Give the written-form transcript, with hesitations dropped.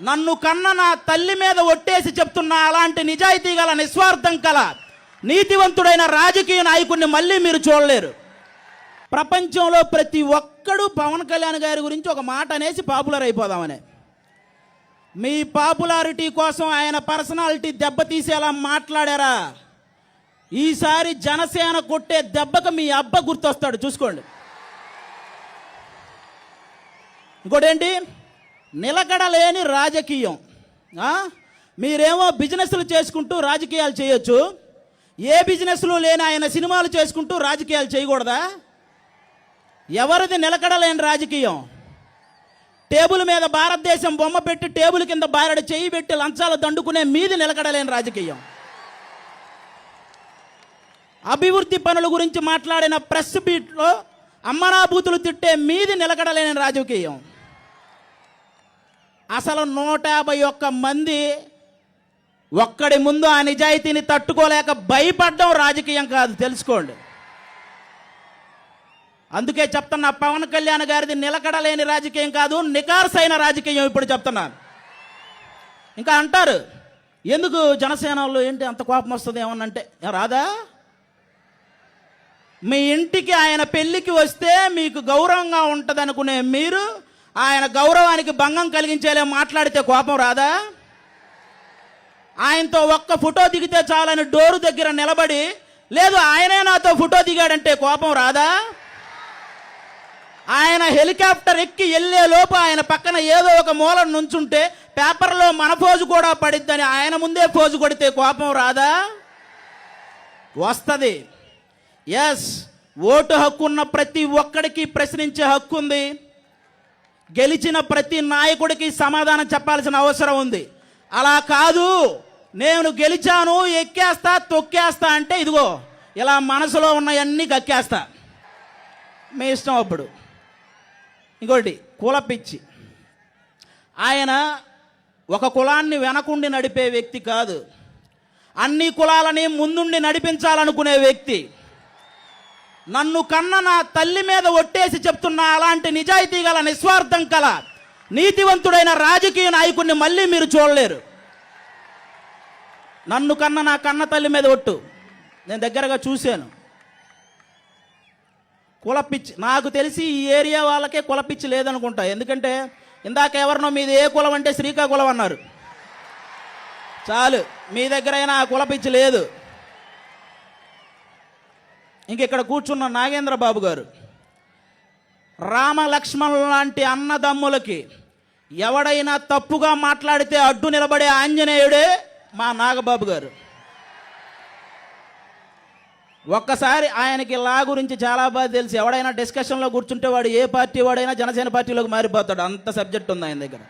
నన్ను కన్న నా తల్లి మీద ఒట్టేసి చెప్తున్నా, అలాంటి నిజాయితీ గల, నిస్వార్థం కల, నీతివంతుడైన రాజకీయ నాయకుడిని మళ్ళీ మీరు చూడలేరు. ప్రపంచంలో ప్రతి ఒక్కడు పవన్ కళ్యాణ్ గారి గురించి ఒక మాట అనేసి పాపులర్ అయిపోదామనే. మీ పాపులారిటీ కోసం ఆయన పర్సనాలిటీ దెబ్బతీసేలా మాట్లాడారా? ఈసారి జనసేన కొట్టే దెబ్బకు మీ అబ్బ గుర్తొస్తాడు, చూసుకోండి. ఇంకోటేంటి, నిలకడలేని రాజకీయం. మీరేమో బిజినెస్లు చేసుకుంటూ రాజకీయాలు చేయొచ్చు, ఏ బిజినెస్లు లేని ఆయన సినిమాలు చేసుకుంటూ రాజకీయాలు చేయకూడదా? ఎవరిది నిలకడలేని రాజకీయం? టేబుల్ మీద భారతదేశం బొమ్మ పెట్టి టేబుల్ కింద బారడ చేయి పెట్టి లంచాలు దండుకునే మీది నిలకడలేని రాజకీయం. అభివృద్ధి పనుల గురించి మాట్లాడిన ప్రెస్ బీట్లో అమ్మనాభూతులు తిట్టే మీది నిలకడలేని రాజకీయం. అసలు 151 మంది ఒక్కడి ముందు ఆ నిజాయితీని తట్టుకోలేక భయపడడం రాజకీయం కాదు, తెలుసుకోండి. అందుకే చెప్తున్నా, పవన్ కళ్యాణ్ గారిది నిలకడలేని రాజకీయం కాదు, నికార్సైన రాజకీయం. ఇప్పుడు చెప్తున్నాను. ఇంకా అంటారు, ఎందుకు జనసేనలో ఏంటి అంత కోపం వస్తుంది ఏమన్నంటే, రాదా? మీ ఇంటికి ఆయన పెళ్ళికి వస్తే మీకు గౌరవంగా ఉంటుంది అనుకునే మీరు ఆయన గౌరవానికి భంగం కలిగించేలా మాట్లాడితే కోపం రాదా? ఆయనతో ఒక్క ఫోటో దిగితే చాలని డోరు దగ్గర నిలబడి, లేదు ఆయనే నాతో ఫోటో దిగాడంటే కోపం రాదా? ఆయన హెలికాప్టర్ ఎక్కి వెళ్ళే లోపు ఆయన పక్కన ఏదో ఒక మూల నుంచుంటే పేపర్లో మన ఫోజు కూడా పడిద్దని ఆయన ముందే ఫోజు కొడితే కోపం రాదా? వస్తుంది. ఎస్, ఓటు హక్కు ఉన్న ప్రతి ఒక్కడికి ప్రశ్నించే హక్కు ఉంది. గెలిచిన ప్రతి నాయకుడికి సమాధానం చెప్పాల్సిన అవసరం ఉంది. అలా కాదు, నేను గెలిచాను ఎక్కేస్తా తొక్కేస్తా అంటే ఇదిగో ఇలా మనసులో ఉన్నవన్నీ గక్కేస్తా, మీ ఇష్టం. అప్పుడు ఇంకోటి, కులపిచ్చి. ఆయన ఒక కులాన్ని వెనకుండి నడిపే వ్యక్తి కాదు, అన్ని కులాలని ముందుండి నడిపించాలనుకునే వ్యక్తి. నన్ను కన్న నా తల్లి మీద ఒట్టేసి చెప్తున్నా, అలాంటి నిజాయితీ గల, నిస్వార్థం కల, నీతివంతుడైన రాజకీయ నాయకుడిని మళ్ళీ మీరు చూడలేరు. నన్ను కన్న నా కన్న తల్లి మీద ఒట్టు, నేను దగ్గరగా చూశాను. కులపిచ్చి, నాకు తెలిసి ఈ ఏరియా వాళ్ళకే కులపిచ్చి లేదనుకుంటా. ఎందుకంటే ఇందాక ఎవరినో మీది ఏ కులం అంటే శ్రీకాకుళం అన్నారు. చాలు, మీ దగ్గరైనా ఆ కులపిచ్చి లేదు. ఇంక ఇక్కడ కూర్చున్న నాగేంద్ర బాబు గారు, రామ లక్ష్మణుల లాంటి అన్నదమ్ములకి ఎవడైనా తప్పుగా మాట్లాడితే అడ్డు నిలబడే ఆంజనేయుడే మా నాగబాబు గారు. ఒక్కసారి ఆయనకి లా గురించి చాలా బాగా తెలుసు. ఎవడైనా డిస్కషన్లో కూర్చుంటే వాడు ఏ పార్టీ వాడైనా జనసేన పార్టీలోకి మారిపోతాడు, అంత సబ్జెక్ట్ ఉంది ఆయన దగ్గర.